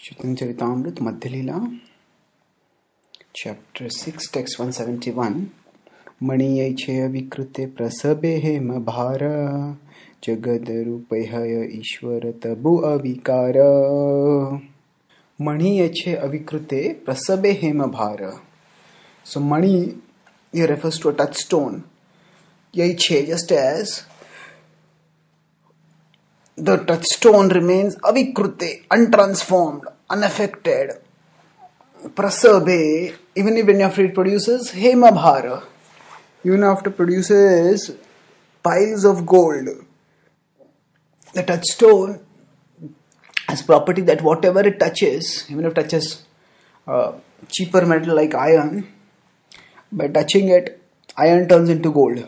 Charitamrita Madhyalila, Chapter 6, Text 171. Maniye chaya vikrute prasabehe mabhara jagadrupehaya ishvara tabu avikara. Maniye chaya avikrute prasabehe mabhara. So mani here refers to a touchstone. Yaiche, just as the touchstone remains avikrute, untransformed, unaffected. Prasabe, even if when after it produces hemabhara, even after produces piles of gold, the touchstone has property that whatever it touches, even if it touches cheaper metal like iron, by touching it, iron turns into gold.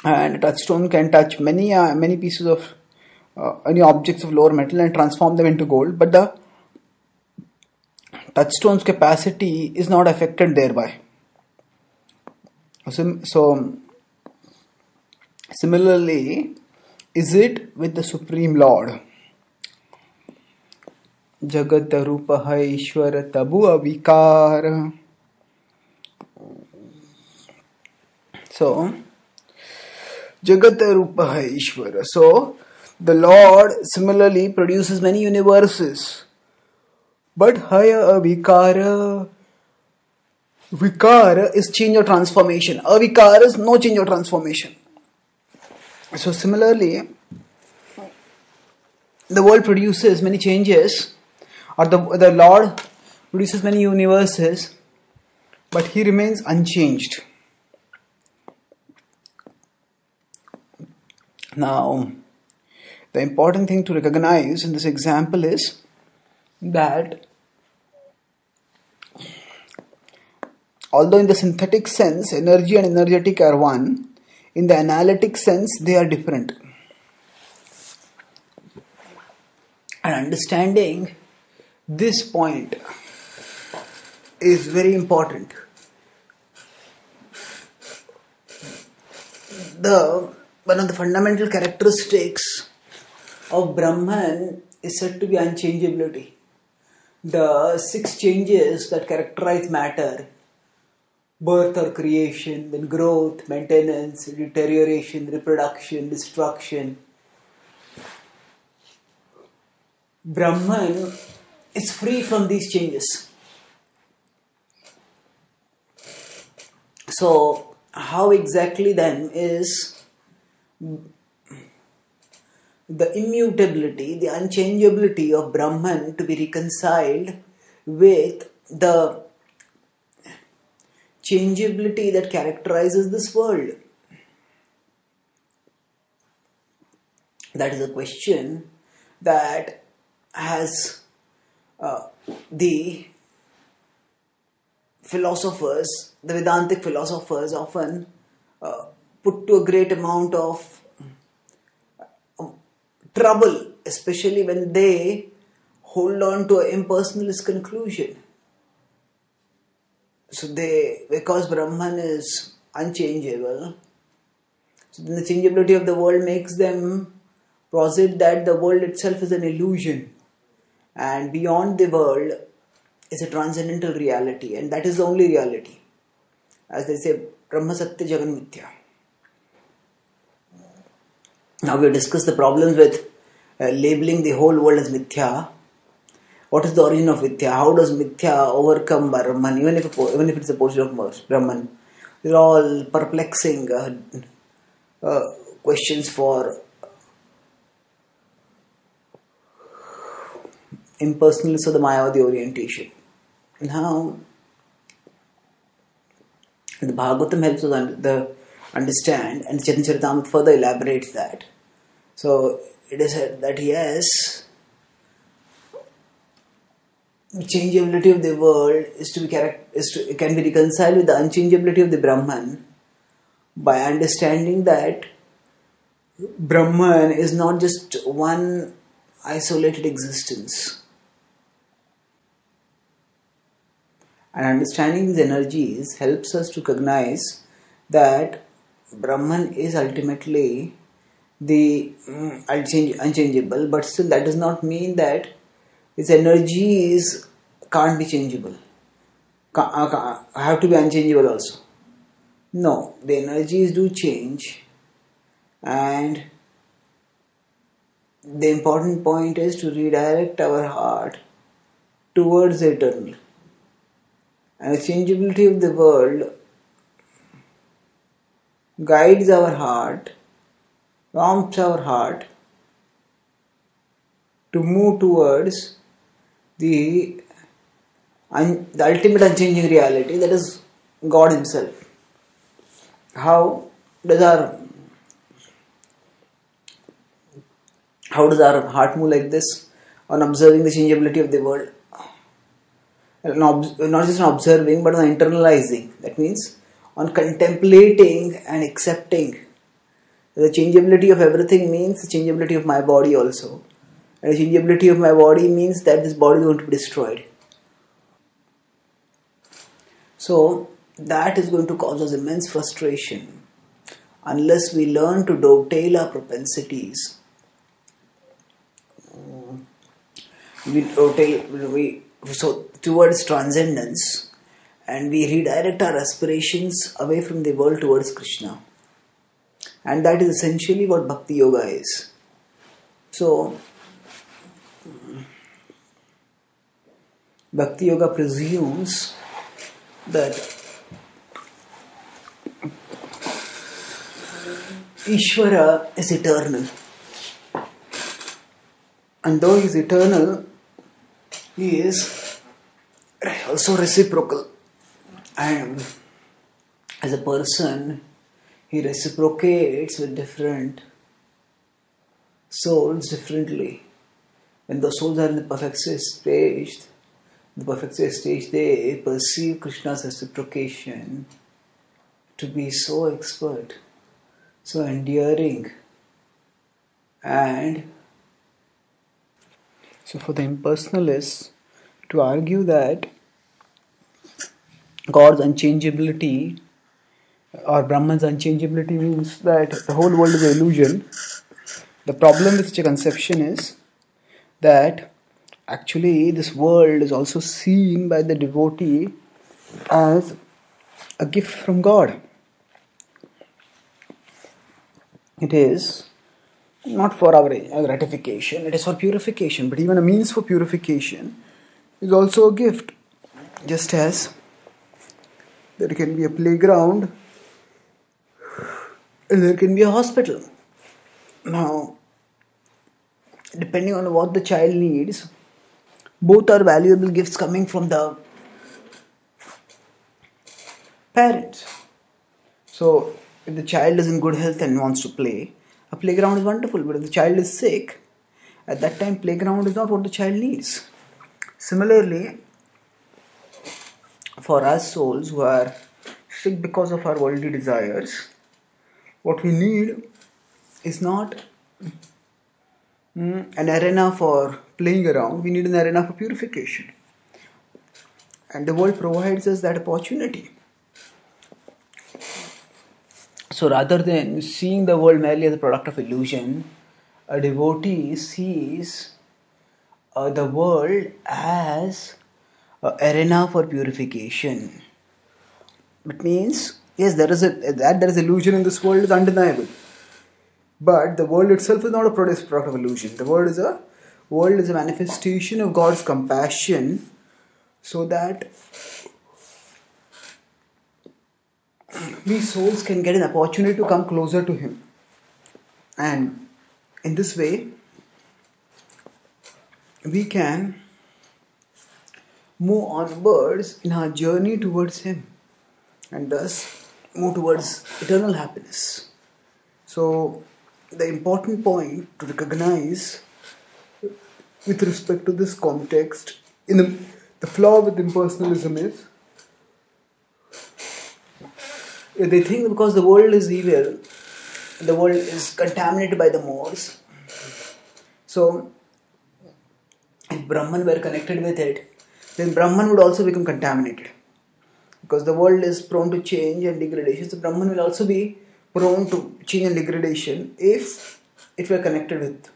And a touchstone can touch many pieces of any objects of lower metal and transform them into gold, but the touchstone's capacity is not affected thereby. So similarly, is it with the Supreme Lord? Jagat Rupaha Ishvara Tabu Avikar. So, Jagat Rupaha Ishvara. So, the Lord similarly produces many universes. But Haya Avikara. Vikara is change or transformation. Avikara is no change or transformation. So similarly, the world produces many changes, or the Lord produces many universes, but He remains unchanged. Now, the important thing to recognize in this example is that although in the synthetic sense energy and energetic are one, in the analytic sense they are different. And understanding this point is very important. One of the fundamental characteristics of Brahman is said to be unchangeability. The 6 changes that characterize matter, birth or creation, then growth, maintenance, deterioration, reproduction, destruction. Brahman is free from these changes. So, how exactly then is the immutability, the unchangeability of Brahman to be reconciled with the changeability that characterizes this world? That is a question that has the philosophers, the Vedantic philosophers often put to a great amount of trouble, especially when they hold on to an impersonalist conclusion. So because Brahman is unchangeable, so then the changeability of the world makes them posit that the world itself is an illusion, and beyond the world is a transcendental reality, and that is the only reality. As they say, Brahma Satya Jagan Mithya. Now we have discussed the problems with labeling the whole world as Mithya. What is the origin of Mithya? How does Mithya overcome Brahman, even if it's a portion of Brahman? These are all perplexing questions for impersonalists of the Mayavadi orientation. Now, the Bhagavatam helps us understand, and Chaitanya Charitamrita further elaborates that. So, it is said that yes, changeability of the world can be reconciled with the unchangeability of the Brahman by understanding that Brahman is not just one isolated existence. And understanding these energies helps us to recognize that Brahman is ultimately the unchangeable, but still that does not mean that its energies can't be changeable, have to be unchangeable also. No, the energies do change, and the important point is to redirect our heart towards the eternal. And the changeability of the world guides our heart, prompts our heart to move towards the ultimate unchanging reality, that is God Himself. How does our heart move like this on observing the changeability of the world? Not just on observing, but on internalizing. That means on contemplating and accepting. The changeability of everything means the changeability of my body also. And the changeability of my body means that this body is going to be destroyed. So that is going to cause us immense frustration unless we learn to dovetail our propensities. So towards transcendence, and we redirect our aspirations away from the world towards Krishna. And that is essentially what Bhakti Yoga is. So, Bhakti Yoga presumes that Ishvara is eternal. And though He is eternal, He is also reciprocal. And as a person, He reciprocates with different souls differently. When the souls are in the perfect stage, they perceive Krishna's reciprocation to be so expert, so endearing, and so for the impersonalists to argue that God's unchangeability or Brahman's unchangeability means that the whole world is an illusion. The problem with such a conception is that actually this world is also seen by the devotee as a gift from God. It is not for our gratification, it is for purification, but even a means for purification is also a gift. Just as there can be a playground and there can be a hospital. Now, depending on what the child needs, both are valuable gifts coming from the parents. So, if the child is in good health and wants to play, a playground is wonderful. But if the child is sick, at that time playground is not what the child needs. Similarly, for us souls who are sick because of our worldly desires, what we need is not an arena for playing around, we need an arena for purification. And the world provides us that opportunity. So rather than seeing the world merely as a product of illusion, a devotee sees the world as an arena for purification. It means, yes, there is illusion in this world is undeniable. But the world itself is not a product of illusion. The world is a manifestation of God's compassion, so that we souls can get an opportunity to come closer to Him. And in this way, we can move onwards in our journey towards Him and thus move towards eternal happiness. So, the important point to recognize with respect to this context, in the flaw with impersonalism is, they think because the world is evil, the world is contaminated by the mores. So, if Brahman were connected with it, then Brahman would also become contaminated. Because the world is prone to change and degradation, so Brahman will also be prone to change and degradation if if we are connected with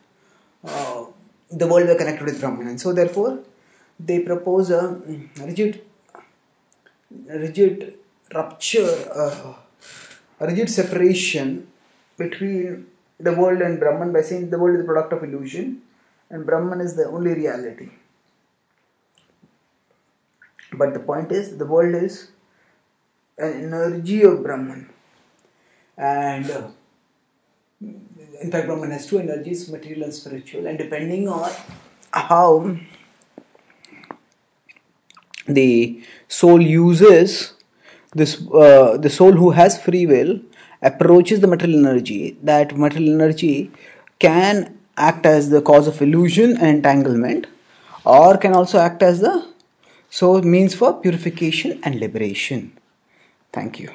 the world, we are connected with Brahman. And so therefore they propose a rigid rupture, a rigid separation between the world and Brahman by saying the world is the product of illusion and Brahman is the only reality. But the point is, the world is an energy of Brahman, and in fact Brahman has two energies, material and spiritual, and depending on how the soul uses this, the soul who has free will approaches the material energy. That material energy can act as the cause of illusion and entanglement, or can also act as the means for purification and liberation. Thank you.